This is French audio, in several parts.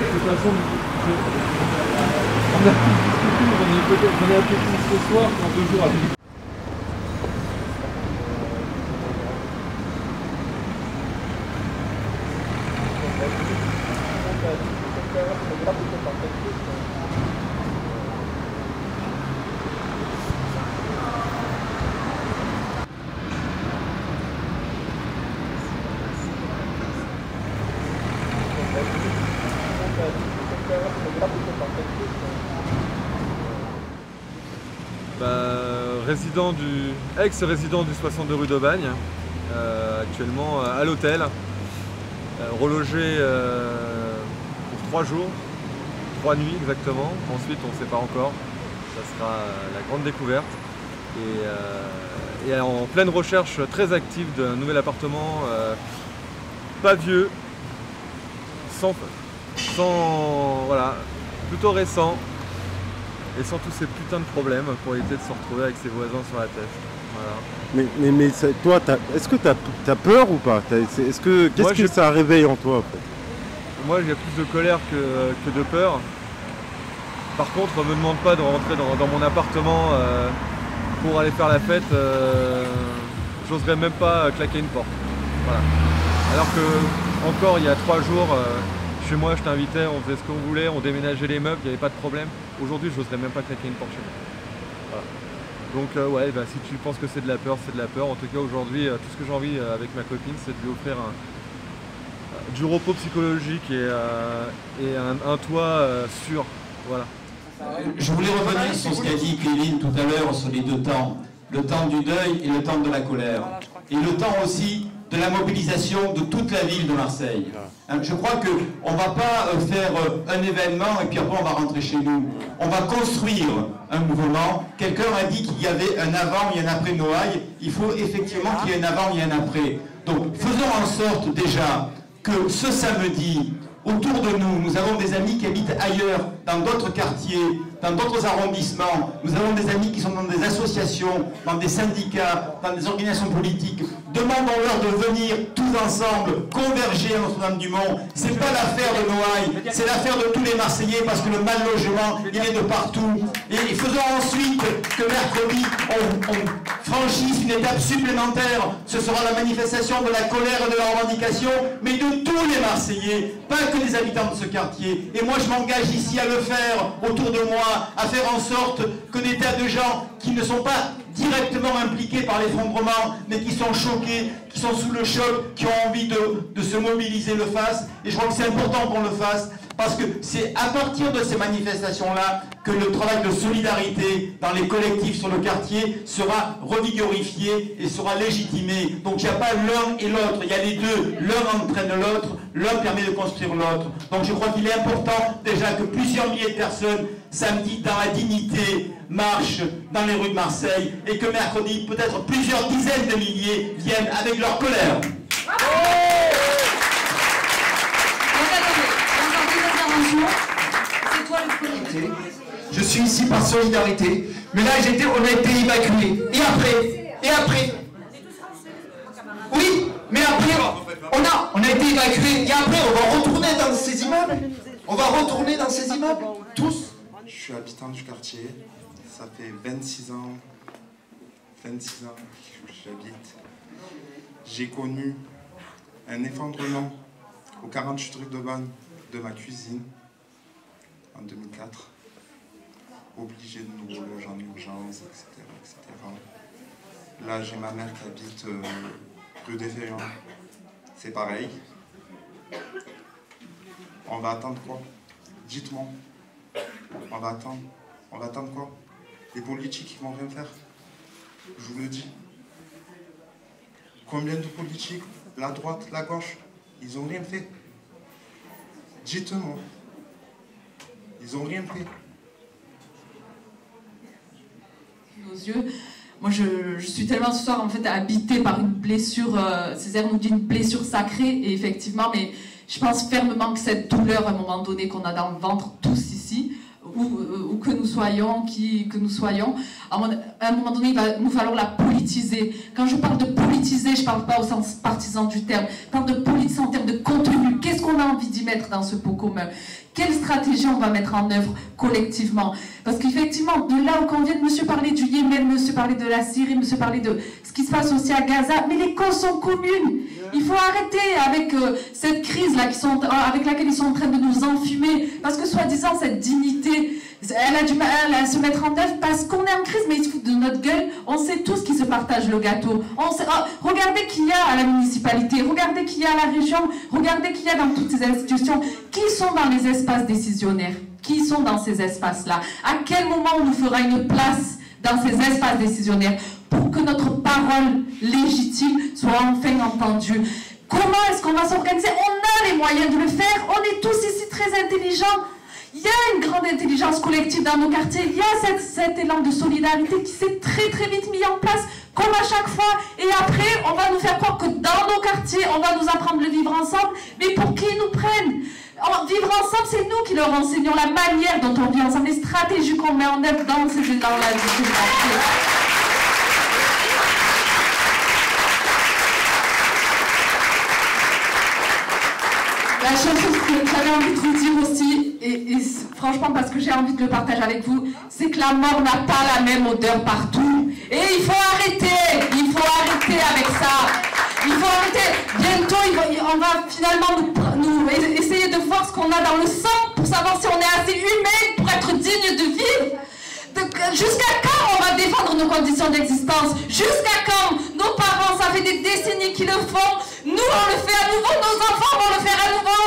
toute façon, on a pu discuter, j'en ai appelé plus ce soir, dans 2 jours après. Ex-résident du 62 rue d'Aubagne, actuellement à l'hôtel, relogé pour 3 jours, 3 nuits exactement. Ensuite on ne sait pas encore, ça sera la grande découverte. Et en pleine recherche très active d'un nouvel appartement, pas vieux, voilà, plutôt récent. Et sans tous ces putains de problèmes pour éviter de se retrouver avec ses voisins sur la tête. Voilà. Mais toi, est-ce que t'as peur ou pas? Qu'est-ce que ça réveille en toi en fait? Moi, il y a plus de colère que de peur. Par contre, ne me demande pas de rentrer dans mon appartement pour aller faire la fête. J'oserais même pas claquer une porte. Voilà. Alors que, encore il y a 3 jours, chez moi, je t'invitais, on faisait ce qu'on voulait, on déménageait les meubles, il n'y avait pas de problème. Aujourd'hui, je n'oserais même pas claquer une porte chez moi. Voilà. Donc ouais, bah, si tu penses que c'est de la peur, c'est de la peur. En tout cas, aujourd'hui, tout ce que j'ai envie avec ma copine, c'est de lui offrir du repos psychologique et un toit sûr. Voilà. Je voulais revenir sur ce qu'a dit Kevin tout à l'heure sur les 2 temps. Le temps du deuil et le temps de la colère. Et le temps aussi de la mobilisation de toute la ville de Marseille. Je crois qu'on ne va pas faire un événement et puis après on va rentrer chez nous. On va construire un mouvement. Quelqu'un a dit qu'il y avait un avant et un après Noailles. Il faut effectivement qu'il y ait un avant et un après. Donc faisons en sorte déjà que ce samedi, autour de nous, nous avons des amis qui habitent ailleurs, dans d'autres quartiers, dans d'autres arrondissements. Nous avons des amis qui sont dans des associations, dans des syndicats, dans des organisations politiques. Demandons-leur de venir tous ensemble, converger à Notre-Dame-du-Mont. Ce n'est pas l'affaire de Noailles, c'est l'affaire de tous les Marseillais parce que le mal logement, il est de partout. Et faisons ensuite que mercredi, on franchisse une étape supplémentaire. Ce sera la manifestation de la colère et de la revendication, mais de tous les Marseillais, pas que les habitants de ce quartier. Et moi, je m'engage ici à le faire autour de moi, à faire en sorte que des tas de gens qui ne sont pas directement impliqués par l'effondrement, mais qui sont choqués, qui sont sous le choc, qui ont envie de se mobiliser, le fassent. Et je crois que c'est important qu'on le fasse, parce que c'est à partir de ces manifestations-là que le travail de solidarité dans les collectifs sur le quartier sera revigorifié et sera légitimé. Donc il n'y a pas l'un et l'autre, il y a les deux. L'un entraîne l'autre, l'un permet de construire l'autre. Donc je crois qu'il est important déjà que plusieurs milliers de personnes, samedi, dans la dignité, marchent dans les rues de Marseille et que mercredi, peut-être plusieurs dizaines de milliers viennent avec leur colère. C'est toi le premier. Je suis ici par solidarité, mais là on a été évacués. Et après Oui, mais après, on a été évacués. Et après, on va retourner dans ces immeubles. On va retourner dans ces immeubles, tous. Je suis habitant du quartier. Ça fait 26 ans que j'habite. J'ai connu un effondrement au 48 rue d'Aubagne de ma cuisine en 2004. Obligé de nous reloger en urgence, etc., etc. Là, j'ai ma mère qui habite rue des Félions. C'est pareil. On va attendre quoi? Dites-moi. On va attendre. On va attendre quoi? Les politiques, ils vont rien faire. Je vous le dis. Combien de politiques, la droite, la gauche, ils ont rien fait. Dites-moi. Ils ont rien fait. Nos yeux. Moi, je suis tellement ce soir en fait habitée par une blessure. Césaire nous dit une blessure sacrée, et effectivement, mais je pense fermement que cette douleur, à un moment donné, qu'on a dans le ventre, tous ici, où que nous soyons, que nous soyons, à un moment donné, il va nous falloir la politiser. Quand je parle de politiser, je ne parle pas au sens partisan du terme. Je parle de politiser en termes de contenu. Qu'est-ce qu'on a envie d'y mettre dans ce pot commun? Quelle stratégie on va mettre en œuvre collectivement? Parce qu'effectivement, de là où on vient de monsieur parler du Yémen, monsieur parler de la Syrie, monsieur parler de ce qui se passe aussi à Gaza, mais les causes sont communes. Il faut arrêter avec cette crise-là avec laquelle ils sont en train de nous enfumer, parce que soi-disant cette dignité, elle a du mal à se mettre en œuvre parce qu'on est en crise, mais ils se foutent de notre gueule. On sait tous qui se partagent le gâteau. Regardez qui y a à la municipalité, regardez qui y a à la région, regardez qui y a dans toutes ces institutions. Qui sont dans les espaces décisionnaires? Qui sont dans ces espaces-là? À quel moment on nous fera une place dans ces espaces décisionnaires pour que notre parole légitime soit enfin entendue? Comment est-ce qu'on va s'organiser? On a les moyens de le faire. On est tous ici très intelligents. Il y a une grande intelligence collective dans nos quartiers. Il y a cet élan de solidarité qui s'est très très vite mis en place, comme à chaque fois. Et après, on va nous faire croire que dans nos quartiers, on va nous apprendre le vivre ensemble. Mais pour qui ils nous prennent? Vivre ensemble, c'est nous qui leur enseignons la manière dont on vit ensemble, les stratégies qu'on met en œuvre dans ces élans-là. La chose que j'avais envie de vous dire aussi, et franchement parce que j'ai envie de le partager avec vous, c'est que la mort n'a pas la même odeur partout. Et il faut arrêter avec ça. Il faut arrêter. Bientôt, on va finalement nous essayer de voir ce qu'on a dans le sang pour savoir si on est assez humain pour être digne de vivre. Jusqu'à quand on va défendre nos conditions d'existence? Jusqu'à quand? Nos parents, ça fait des décennies qu'ils le font. Nous, on le fait à nouveau. Nos enfants vont le faire à nouveau.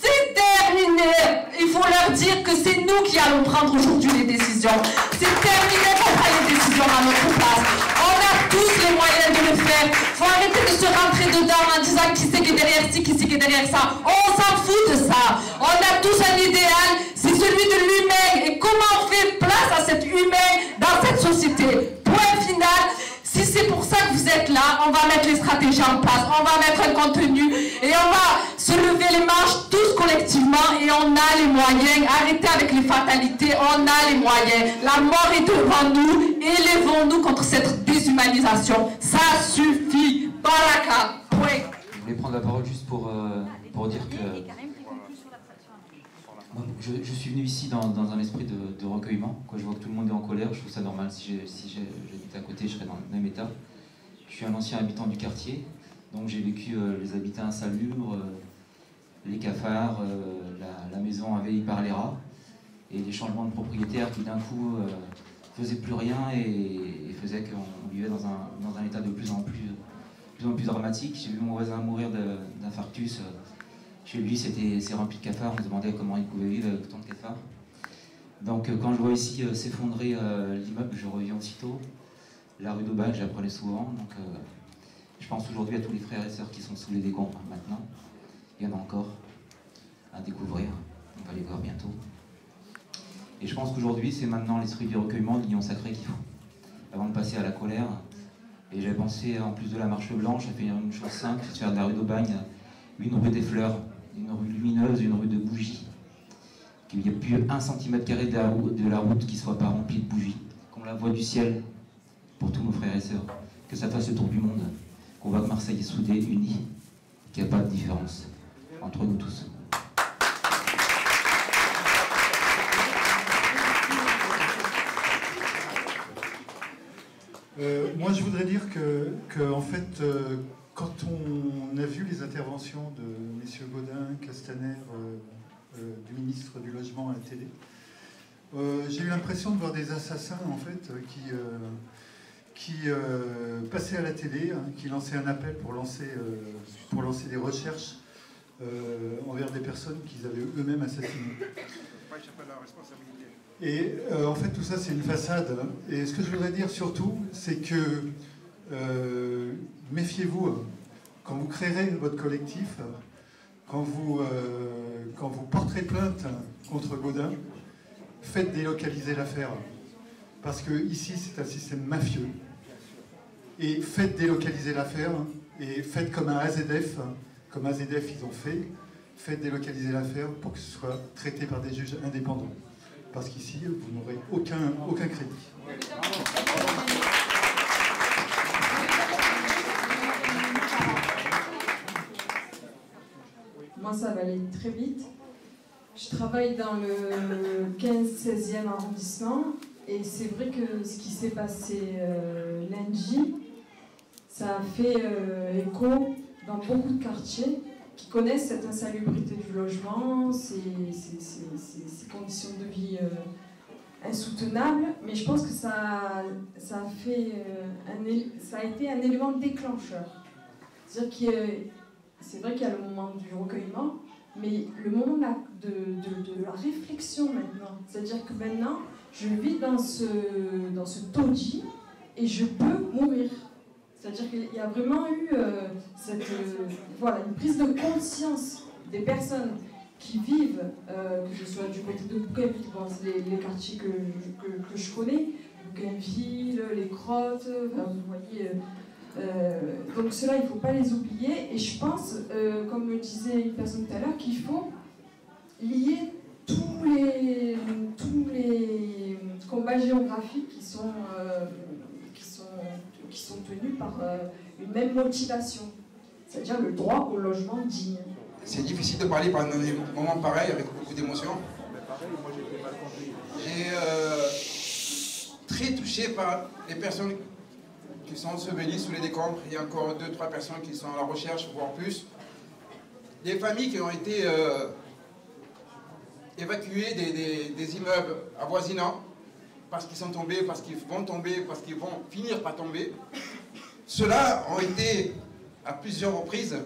C'est terminé. Il faut leur dire que c'est nous qui allons prendre aujourd'hui les décisions. C'est terminé qu'on prenne les décisions à notre place. On a tous les moyens de le faire. Il faut arrêter de se rentrer dedans en disant qui c'est qui est derrière ci, qui c'est qui est derrière ça. On s'en fout de ça. On a tous un idéal, c'est celui de l'humain. Et comment on fait place à cet humain dans cette société? Point final. Si c'est pour ça que vous êtes là, on va mettre les stratégies en place, on va mettre un contenu et on va se lever les manches tous collectivement et on a les moyens. Arrêtez avec les fatalités, on a les moyens. La mort est devant nous, élevons-nous contre cette déshumanisation. Ça suffit. Baraka. Point. Je voulais prendre la parole juste pour dire que je suis venu ici dans un esprit de recueillement. Quand je vois que tout le monde est en colère, je trouve ça normal. Si j'étais à côté, je serais dans le même état. Je suis un ancien habitant du quartier, donc j'ai vécu les habitats insalubres, les cafards, la maison envahie par les rats, et les changements de propriétaires qui d'un coup faisaient plus rien et faisaient qu'on vivait dans un état de plus en plus dramatique. J'ai vu mon voisin mourir d'infarctus. Chez lui, c'est rempli de cafards. On se demandait comment il pouvait vivre avec tant de cafards. Donc, quand je vois ici s'effondrer l'immeuble, je reviens aussitôt. La rue d'Aubac, j'apprenais souvent. Donc, je pense aujourd'hui à tous les frères et sœurs qui sont sous les décombres maintenant. Il y en a encore à découvrir. On va les voir bientôt. Et je pense qu'aujourd'hui, c'est maintenant l'esprit du recueillement, de l'union sacrée qu'il faut. Avant de passer à la colère. Et j'avais pensé, en plus de la marche blanche, à faire une chose simple, c'est de faire de la rue d'Aubagne une rue des fleurs, une rue lumineuse, une rue de bougies. Qu'il n'y ait plus 1 cm² de la route qui ne soit pas remplie de bougies. Qu'on la voie du ciel pour tous nos frères et sœurs. Que ça fasse le tour du monde. Qu'on voit que Marseille est soudée, unie. Qu'il n'y a pas de différence entre nous tous. Moi, je voudrais dire que en fait, quand on a vu les interventions de messieurs Gaudin, Castaner, du ministre du Logement à la télé, j'ai eu l'impression de voir des assassins en fait qui passaient à la télé, qui lançaient un appel pour lancer des recherches envers des personnes qu'ils avaient eux-mêmes assassinées. Et en fait, tout ça, c'est une façade. Et ce que je voudrais dire surtout, c'est que méfiez-vous, quand vous créerez votre collectif, quand vous porterez plainte contre Gaudin, faites délocaliser l'affaire. Parce que ici, c'est un système mafieux. Et faites délocaliser l'affaire, et faites comme un AZF, comme AZF ils ont fait, faites délocaliser l'affaire pour que ce soit traité par des juges indépendants. Parce qu'ici, vous n'aurez aucun crédit. moi ça va aller très vite. Je travaille dans le 15-16e arrondissement et c'est vrai que ce qui s'est passé lundi, ça a fait écho dans beaucoup de quartiers qui connaissent cette insalubrité du logement, ces conditions de vie insoutenables, mais je pense que ça a été un élément déclencheur. C'est-à-dire que c'est vrai qu'il y a le moment du recueillement, mais le moment de la réflexion maintenant. C'est-à-dire que maintenant, je vis dans ce taudis et je peux mourir. C'est-à-dire qu'il y a vraiment eu une prise de conscience des personnes qui vivent, que ce soit du côté de Bougainville, les quartiers que je connais, Bougainville, les Crottes, vous voyez. Donc cela, il ne faut pas les oublier. Et je pense, comme le disait une personne tout à l'heure, qu'il faut lier tous les combats géographiques qui sont tenus par une même motivation, c'est-à-dire le droit au logement digne. C'est difficile de parler pendant des moments pareils avec beaucoup d'émotions. J'ai très touché par les personnes qui sont ensevelies sous les décombres. Il y a encore 2-3 personnes qui sont à la recherche, voire plus. Des familles qui ont été évacuées des immeubles avoisinants parce qu'ils sont tombés, parce qu'ils vont tomber, parce qu'ils vont finir par tomber. Ceux-là ont été à plusieurs reprises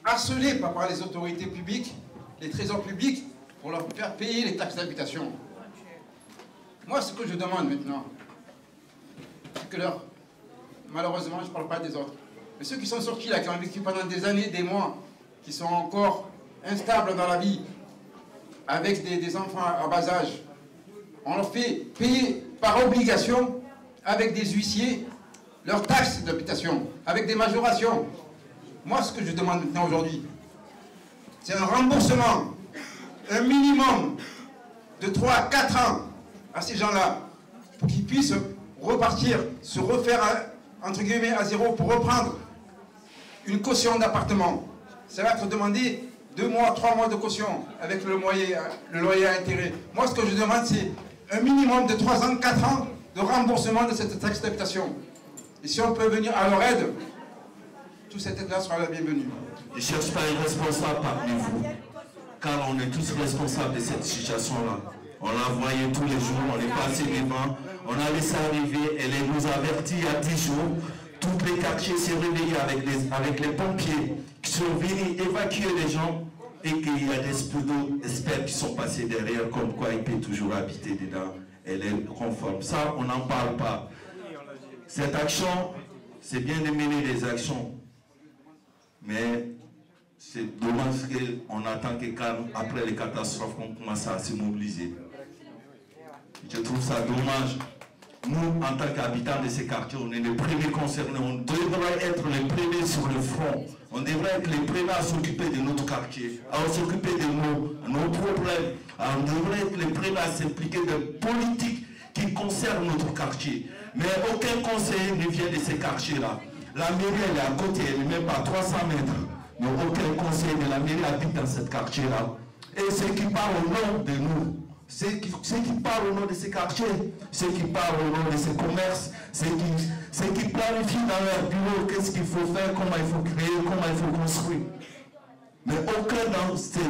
harcelés par les autorités publiques, les trésors publics, pour leur faire payer les taxes d'habitation. Moi, ce que je demande maintenant, c'est que malheureusement, je ne parle pas des autres, mais ceux qui sont sortis là, qui ont vécu pendant des années, des mois, qui sont encore instables dans la vie, avec des enfants à bas âge, on leur fait payer par obligation, avec des huissiers, leurs taxes d'habitation, avec des majorations. Moi, ce que je demande maintenant aujourd'hui, c'est un remboursement, un minimum de 3 à 4 ans à ces gens-là, pour qu'ils puissent repartir, se refaire, entre guillemets, à zéro, pour reprendre une caution d'appartement. Ça va être demandé 2 mois, 3 mois de caution, avec le loyer à intérêt. Moi, ce que je demande, c'est un minimum de 3 ans, 4 ans de remboursement de cette taxe d'habitation. Et si on peut venir à leur aide, toute cette aide-là sera la bienvenue. Je ne cherche pas un responsable parmi vous, car on est tous responsables de cette situation-là. On la voyait tous les jours, on est passé devant, on a laissé arriver, elle nous a avertis il y a 10 jours. Tous les quartiers s'est réveillé avec les pompiers qui sont venus évacuer les gens et qu'il y a des experts qui sont passés derrière, comme quoi il peut toujours habiter dedans. Elle est conforme. Ça, on n'en parle pas. Cette action, c'est bien de mener des actions, mais c'est dommage qu'on attend que après les catastrophes, on commence à se mobiliser. Je trouve ça dommage. Nous, en tant qu'habitants de ces quartiers, on est les premiers concernés. On devrait être les premiers sur le front. On devrait être les premiers à s'occuper de notre quartier, à s'occuper de nos problèmes. On devrait être les premiers à s'impliquer de politiques qui concernent notre quartier. Mais aucun conseiller ne vient de ces quartiers-là. La mairie, elle est à côté, elle n'est même pas à 300 mètres. Mais aucun conseiller de la mairie habite dans ce quartier-là. Et ceux qui parlent au nom de nous, ceux qui parlent au nom de ces quartiers, ceux qui parlent au nom de ces commerces, ceux qui planifient dans leur bureau qu'est-ce qu'il faut faire, comment il faut créer, comment il faut construire. Mais aucun de ces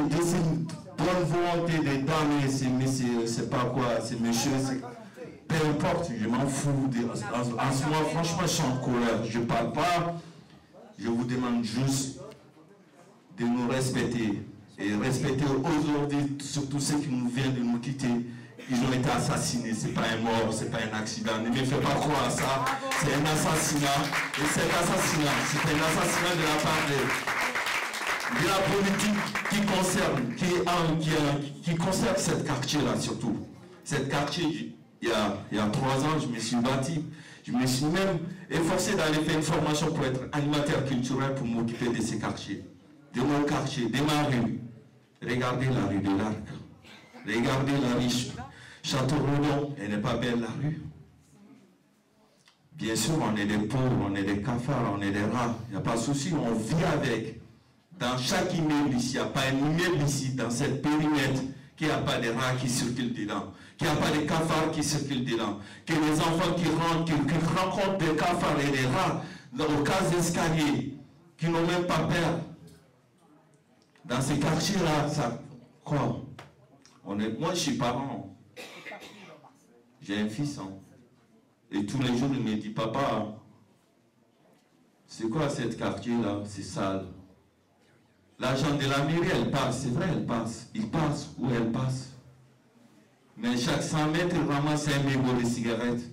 bonnes volontés des dames et ces messieurs, c'est pas quoi, ces messieurs, peu importe, je m'en fous. En ce moment, franchement, je suis en colère. Je ne parle pas, je vous demande juste de nous respecter. Et respecter aujourd'hui, surtout ceux qui nous viennent de nous quitter. Ils ont été assassinés, ce n'est pas un mort, ce n'est pas un accident. Ne me fais pas croire à ça. C'est un assassinat. Et cet assassinat, c'est un assassinat de la part de la politique qui concerne cette quartier-là surtout. Cette quartier, il y a 3 ans, je me suis bâti. Je me suis même efforcé d'aller faire une formation pour être animateur culturel pour m'occuper de ces quartiers. De mon quartier, de ma rue. Regardez la rue de l'Arc. Regardez la rue Château-Redon. Elle n'est pas belle la rue. Bien sûr, on est des pauvres, on est des cafards, on est des rats. Il n'y a pas de souci, on vit avec. Dans chaque immeuble ici, il n'y a pas un immeuble ici, dans cette périmètre, qu'il n'y a pas des rats qui circulent dedans, qu'il n'y a pas des cafards qui circulent dedans, que les enfants qui rentrent, qui rencontrent des cafards et des rats aux cases d'escalier, qui n'ont même pas peur. Dans ces quartiers-là, ça... Quoi? Moi, je suis parent. J'ai un fils. Hein. Et tous les jours, il me dit, papa, c'est quoi ce quartier-là? C'est sale. L'agent de la mairie, elle passe, c'est vrai, elle passe. Il passe ou elle passe. Mais chaque 100 mètres, il ramasse un mégot de cigarettes.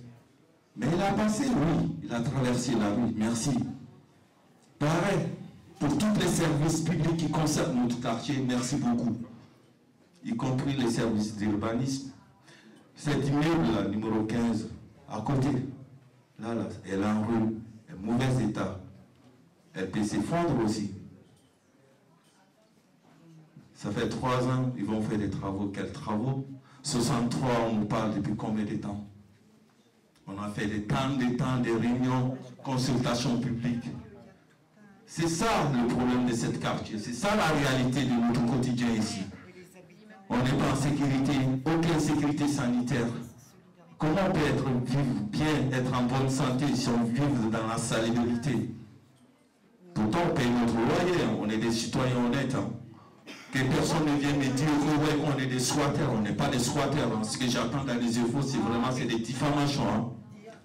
Mais il a passé, oui. Il a traversé la rue. Merci. Pareil, pour tous les services publics qui concernent notre quartier, merci beaucoup. Y compris les services d'urbanisme. Cet immeuble-là, numéro 15, à côté, là, elle est en rue, elle est en mauvais état. Elle peut s'effondrer aussi. Ça fait 3 ans, ils vont faire des travaux. Quels travaux? 63, on nous parle depuis combien de temps? On a fait des temps, des réunions, consultations publiques. C'est ça le problème de cette quartier. C'est ça la réalité de notre quotidien ici. On n'est pas en sécurité, aucune sécurité sanitaire. Comment on peut vivre bien, être en bonne santé si on vit dans la salubrité? Pourtant, on paye notre loyer, on est des citoyens honnêtes. Hein. Que personne ne vienne me dire qu'on est des squatters. On n'est pas des squatters. Hein. Ce que j'attends dans les infos, c'est vraiment des diffamations. Hein.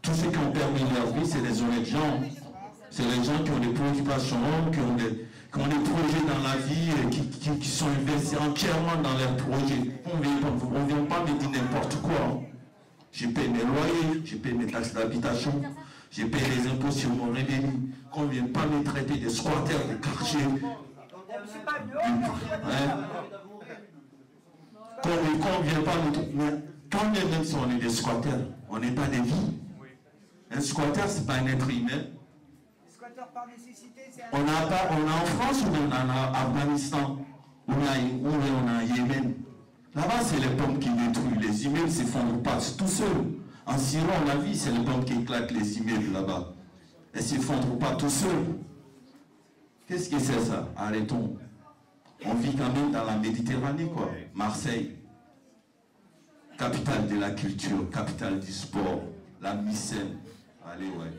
Tous ceux qui ont permis leur vie, c'est des honnêtes gens. C'est les gens qui ont des préoccupations, qui ont des projets dans la vie, qui sont investis entièrement dans leurs projets. On ne vient pas me dire n'importe quoi. Hein. Je paye mes loyers, je paye mes taxes d'habitation, je paye les impôts sur mon revenu. Qu'on ne vienne pas me traiter de squatters, de quartiers. Qu'on ne vienne pas me traiter. Mais quand même si on est des squatters, on n'est pas des vies. Un squatter, ce n'est pas un être humain. On a en France ou on a en Afghanistan, ou on a en Yémen. Là-bas, c'est les bombes qui détruisent. Les immeubles ne s'effondrent pas tout seuls. En Syrie, on a vu, c'est les bombes qui éclatent les immeubles là-bas. Elles ne s'effondrent pas tout seuls. Qu'est-ce que c'est ça? Arrêtons. On vit quand même dans la Méditerranée, quoi. Marseille, capitale de la culture, capitale du sport, la Mycène. Allez, ouais.